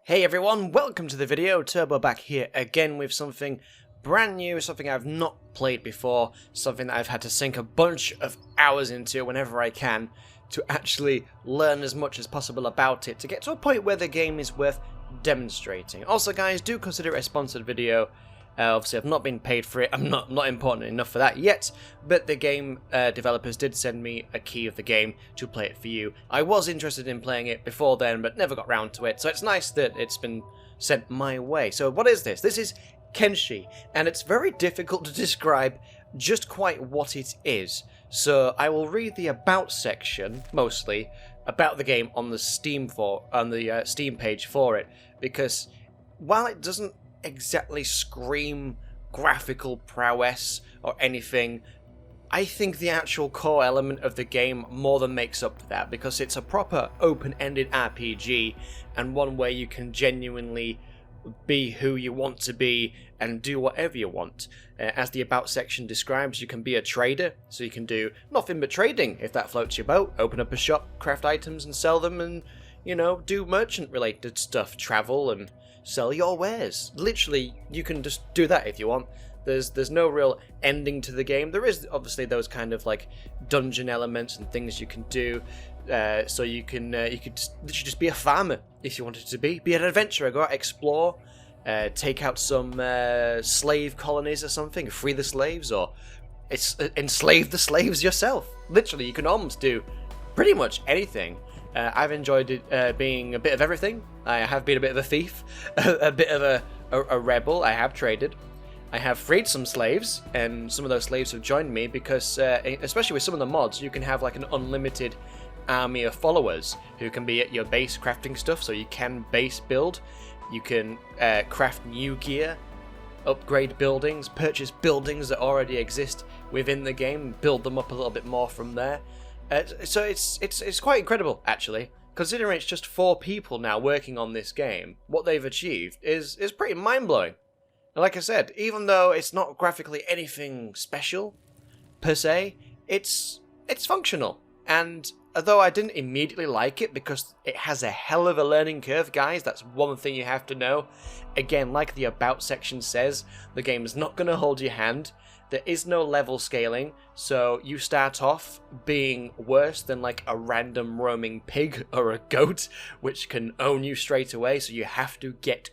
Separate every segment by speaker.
Speaker 1: Hey everyone, welcome to the video. Turbo back here again with something brand new, something I've not played before, something that I've had to sink a bunch of hours into whenever I can to actually learn as much as possible about it to get to a point where the game is worth demonstrating. Also guys, do consider it a sponsored video. Obviously I've not been paid for it, I'm not important enough for that yet, but the game developers did send me a key of the game to play it for you. I was interested in playing it before then, but never got round to it, so it's nice that it's been sent my way. So what is this? This is KENSHI, and it's very difficult to describe just quite what it is. So I will read the about section, mostly, about the game on the Steam page for it, because while it doesn't exactly scream graphical prowess or anything, I think the actual core element of the game more than makes up for that, because it's a proper open-ended RPG and one where you can genuinely be who you want to be and do whatever you want. As the about section describes, you can be a trader, so you can do nothing but trading if that floats your boat. Open up a shop, craft items and sell them, and do merchant related stuff, travel and sell your wares. Literally, you can just do that if you want. There's no real ending to the game. There is obviously those kind of like dungeon elements and things you can do. So you could literally just be a farmer if you wanted to be an adventurer, go out, explore, take out some slave colonies or something, free the slaves, or enslave the slaves yourself. Literally, you can almost do pretty much anything. I've enjoyed it being a bit of everything. I have been a bit of a thief, a bit of a rebel. I have traded. I have freed some slaves, and some of those slaves have joined me because, especially with some of the mods, you can have like an unlimited army of followers who can be at your base crafting stuff, so you can base build. You can craft new gear, upgrade buildings, purchase buildings that already exist within the game, build them up a little bit more from there. So it's quite incredible, actually. Considering it's just 4 people now working on this game, what they've achieved is pretty mind-blowing. And like I said, even though it's not graphically anything special, per se, it's functional. And although I didn't immediately like it because it has a hell of a learning curve, guys, that's one thing you have to know. Again, like the about section says, the game is not going to hold your hand. There is no level scaling, so you start off being worse than like a random roaming pig or a goat, which can own you straight away, so you have to get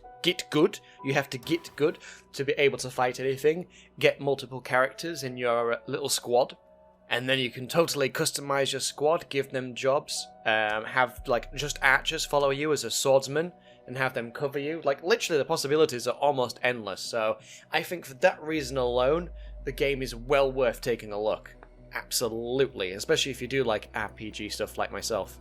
Speaker 1: good. You have to get good to be able to fight anything, get multiple characters in your little squad, and then you can totally customize your squad, give them jobs, have like just archers follow you as a swordsman, and have them cover you. Like, literally the possibilities are almost endless, so I think for that reason alone, the game is well worth taking a look. Absolutely, especially if you do like RPG stuff like myself.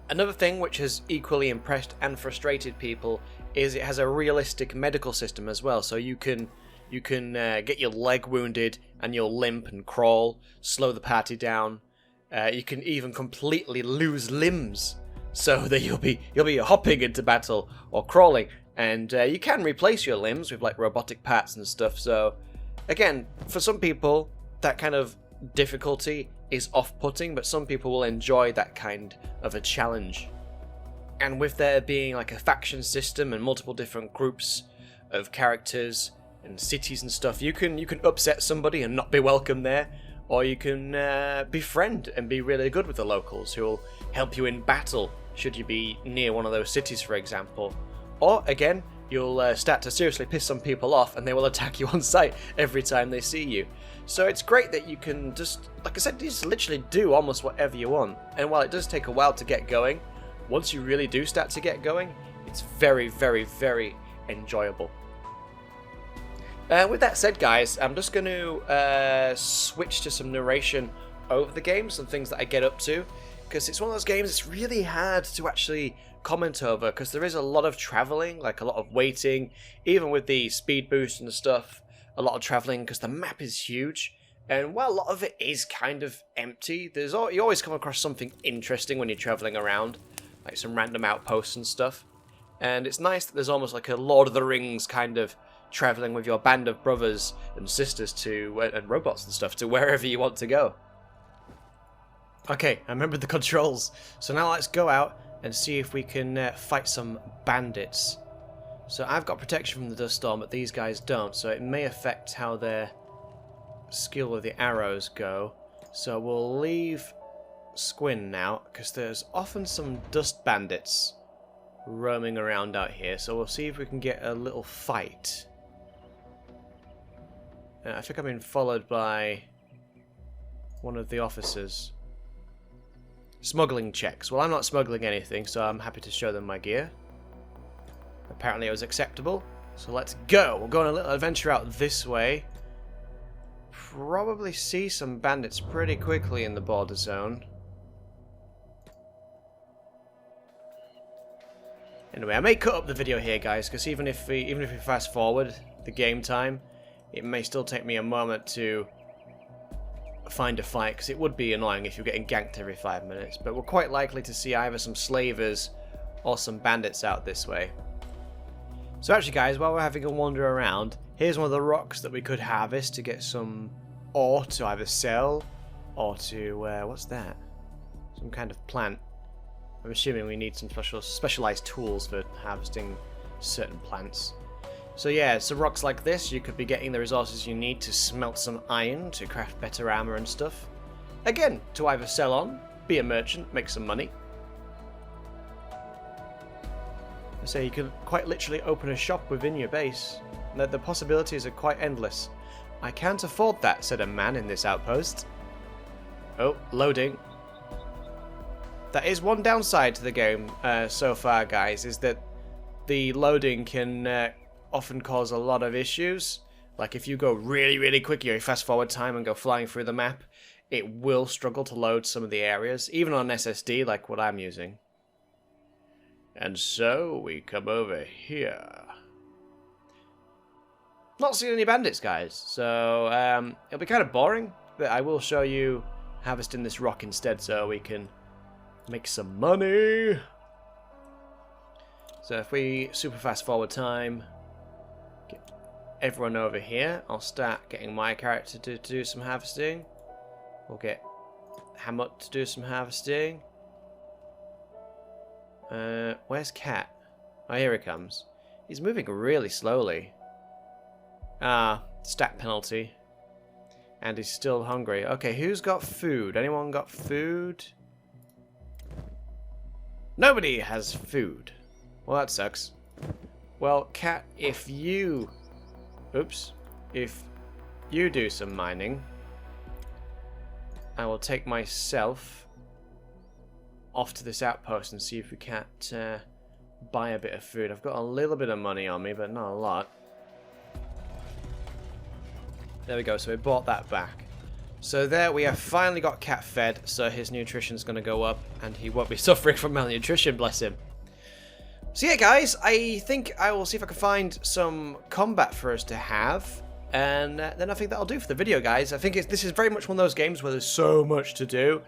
Speaker 1: Another thing which has equally impressed and frustrated people is it has a realistic medical system as well, so you can get your leg wounded and you'll limp and crawl, slow the party down. You can even completely lose limbs, so that you'll be hopping into battle or crawling, and you can replace your limbs with like robotic parts and stuff. So again, for some people that kind of difficulty is off-putting, but some people will enjoy that kind of a challenge. And with there being like a faction system and multiple different groups of characters and cities and stuff, you can upset somebody and not be welcome there, or you can befriend and be really good with the locals who will help you in battle should you be near one of those cities, for example. Or again, you'll start to seriously piss some people off and they will attack you on sight every time they see you. So it's great that you can just, like I said, you just literally do almost whatever you want. And while it does take a while to get going, once you really do start to get going, it's very, very, very enjoyable. With that said, guys, I'm just going to switch to some narration over the game, some things that I get up to, because it's one of those games it's really hard to actually comment over, because there is a lot of traveling, like a lot of waiting, even with the speed boost and stuff, a lot of traveling because the map is huge. And while a lot of it is kind of empty, you always come across something interesting when you're traveling around, like some random outposts and stuff. And it's nice that there's almost like a Lord of the Rings kind of traveling with your band of brothers and sisters and robots and stuff to wherever you want to go. Okay, I remembered the controls, so now let's go out and see if we can fight some bandits. So I've got protection from the dust storm, but these guys don't, so it may affect how their skill with the arrows go. So we'll leave Squin now, because there's often some dust bandits roaming around out here, so we'll see if we can get a little fight. I think I've been followed by one of the officers. Smuggling checks. Well, I'm not smuggling anything, so I'm happy to show them my gear. Apparently it was acceptable, so let's go. We'll go on a little adventure out this way. Probably see some bandits pretty quickly in the border zone. Anyway, I may cut up the video here, guys, because even if we fast forward the game time, it may still take me a moment to find a fight, because it would be annoying if you're getting ganked every 5 minutes. But we're quite likely to see either some slavers or some bandits out this way. So actually, guys, while we're having a wander around, here's one of the rocks that we could harvest to get some ore to either sell or to what's that? Some kind of plant. I'm assuming we need some specialized tools for harvesting certain plants. So yeah, so rocks like this, you could be getting the resources you need to smelt some iron to craft better armor and stuff. Again, to either sell on, be a merchant, make some money. So you could quite literally open a shop within your base. The possibilities are quite endless. I can't afford that, said a man in this outpost. Oh, loading. That is one downside to the game so far, guys, is that the loading can often cause a lot of issues. Like if you go really, really quick, you fast forward time and go flying through the map, it will struggle to load some of the areas, even on SSD like what I'm using. And so we come over here. Not seeing any bandits, guys, so it'll be kind of boring, but I will show you harvesting this rock instead so we can make some money. So if we super fast forward time, get everyone over here, I'll start getting my character to do some harvesting. We'll get Hamut to do some harvesting. Where's Cat? Oh, here he comes. He's moving really slowly. Ah, stat penalty. And he's still hungry. Okay, who's got food? Anyone got food? Nobody has food. Well, that sucks. Well, Cat, if you... Oops. If you do some mining, I will take myself off to this outpost and see if we can't buy a bit of food. I've got a little bit of money on me, but not a lot. There we go, so we bought that back. So there we have finally got Cat fed, so his nutrition's going to go up, and he won't be suffering from malnutrition, bless him. So yeah, guys, I think I will see if I can find some combat for us to have, and then I think that'll do for the video, guys. I think this is very much one of those games where there's so much to do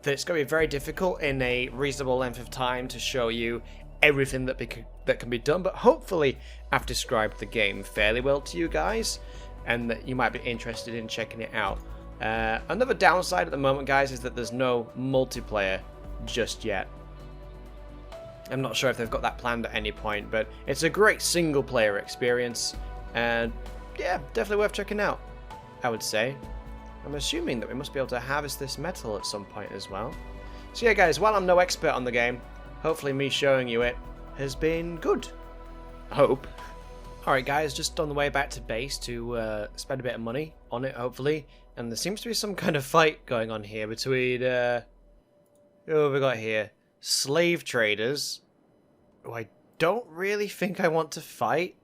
Speaker 1: that it's going to be very difficult in a reasonable length of time to show you everything that can be done, but hopefully I've described the game fairly well to you guys, and that you might be interested in checking it out. Another downside at the moment, guys, is that there's no multiplayer just yet. I'm not sure if they've got that planned at any point, but it's a great single player experience, and yeah, definitely worth checking out, I would say. I'm assuming that we must be able to harvest this metal at some point as well. So yeah, guys, while I'm no expert on the game, hopefully me showing you it has been good. I hope. Alright guys, just on the way back to base to spend a bit of money on it, hopefully. And there seems to be some kind of fight going on here between, who have we got here? Slave traders, who I don't really think I want to fight.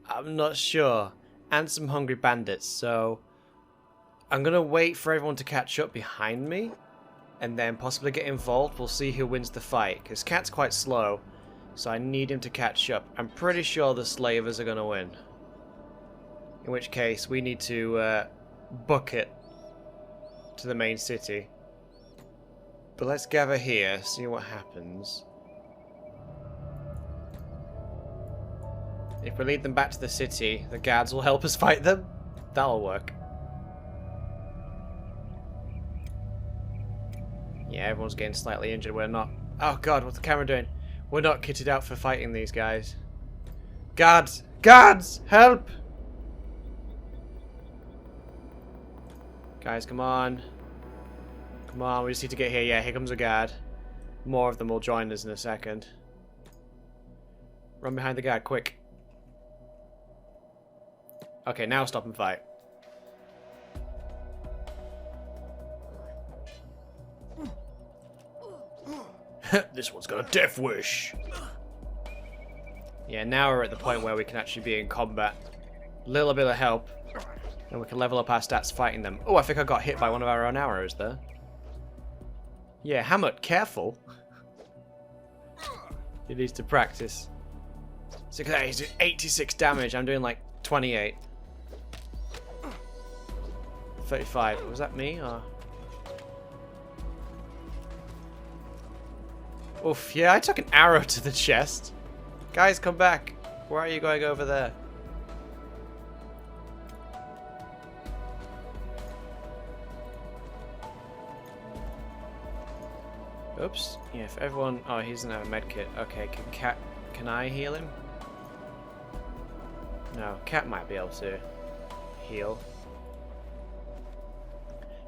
Speaker 1: I'm not sure. And some hungry bandits, so I'm going to wait for everyone to catch up behind me and then possibly get involved. We'll see who wins the fight, because Cat's quite slow. So I need him to catch up. I'm pretty sure the slavers are going to win. In which case, we need to book it to the main city. But let's gather here, see what happens. If we lead them back to the city, the guards will help us fight them. That'll work. Yeah, everyone's getting slightly injured. We're not Oh god, what's the camera doing? We're not kitted out for fighting these guys. Guards! Guards! Help! Guys, come on. Come on, we just need to get here. Yeah, here comes a guard. More of them will join us in a second. Run behind the guard, quick. Okay, now stop and fight. This one's got a death wish. Yeah, now we're at the point where we can actually be in combat. Little bit of help, and we can level up our stats fighting them. Oh, I think I got hit by one of our own arrows there. Yeah, Hamlet, careful. He needs to practice. So he's doing 86 damage. I'm doing like 28. 35. Was that me or? Oof, yeah, I took an arrow to the chest. Guys, come back. Where are you going over there? Oops. Yeah, if everyone... Oh, he doesn't have a medkit. Okay, can I heal him? No, Cat might be able to heal.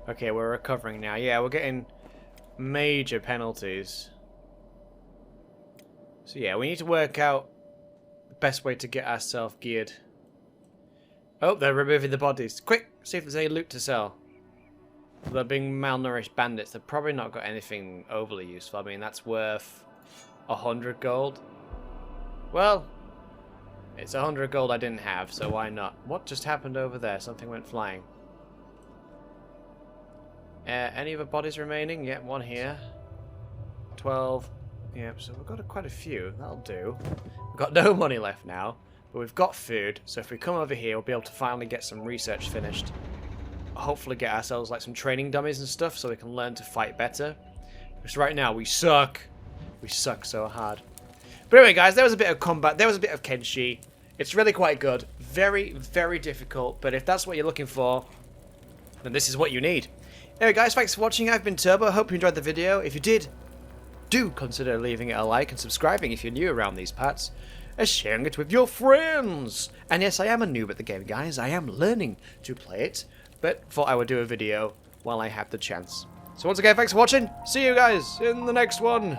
Speaker 1: Okay, we're recovering now. Yeah, we're getting major penalties. So yeah, we need to work out the best way to get ourselves geared. Oh, they're removing the bodies. Quick, see if there's any loot to sell. They're being malnourished bandits. They've probably not got anything overly useful. I mean, that's worth 100 gold. Well, it's 100 gold I didn't have, so why not? What just happened over there? Something went flying. Any other bodies remaining? Yep, one here. 12. Yep, so we've got quite a few. That'll do. We've got no money left now, but we've got food. So if we come over here, we'll be able to finally get some research finished. Hopefully get ourselves like some training dummies and stuff so we can learn to fight better. Because right now we suck. We suck so hard. But anyway, guys, there was a bit of combat. There was a bit of Kenshi. It's really quite good. Very, very difficult. But if that's what you're looking for, then this is what you need. Anyway, guys, thanks for watching. I've been Turbo. Hope you enjoyed the video. If you did, do consider leaving it a like and subscribing if you're new around these parts, and sharing it with your friends. And yes, I am a noob at the game, guys. I am learning to play it, but thought I would do a video while I have the chance. So once again, thanks for watching. See you guys in the next one.